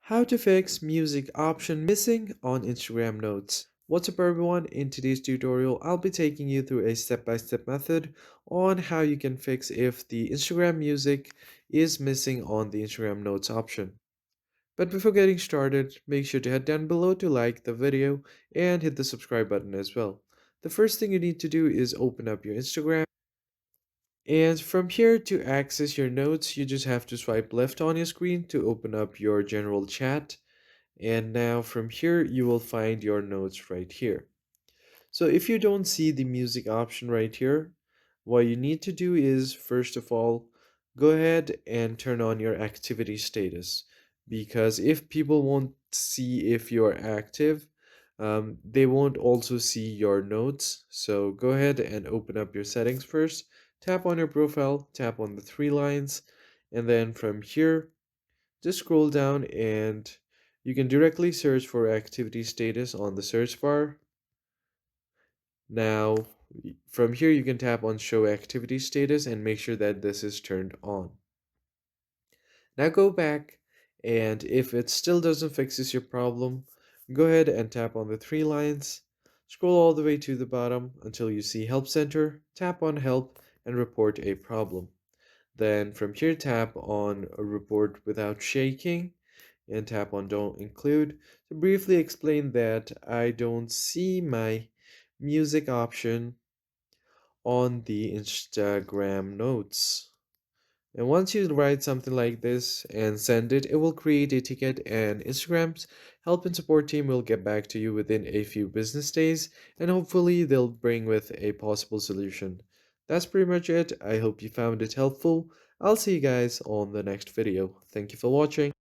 How to fix music option missing on Instagram Notes. What's up everyone, in today's tutorial I'll be taking you through a step-by-step method on how you can fix if the Instagram music is missing on the Instagram Notes option. But before getting started, make sure to head down below to like the video and hit the subscribe button as well. The first thing you need to do is open up your Instagram, and from here to access your notes you just have to swipe left on your screen to open up your general chat. And now from here, you will find your notes right here. So if you don't see the music option right here, what you need to do is, first of all, go ahead and turn on your activity status. Because if people won't see if you're active, they won't also see your notes. So go ahead and open up your settings first. Tap on your profile, tap on the three lines, and then from here, just scroll down and you can directly search for activity status on the search bar. Now, from here you can tap on show activity status and make sure that this is turned on. Now go back, and if it still doesn't fixes your problem, go ahead and tap on the three lines. Scroll all the way to the bottom until you see Help Center, tap on Help and report a problem. Then from here tap on a report without shaking and tap on don't include to briefly explain that I don't see my music option on the Instagram notes. And once you write something like this and send it, it will create a ticket, and Instagram's help and support team will get back to you within a few business days, and hopefully they'll bring with a possible solution. That's pretty much it. I hope you found it helpful. I'll see you guys on the next video. Thank you for watching.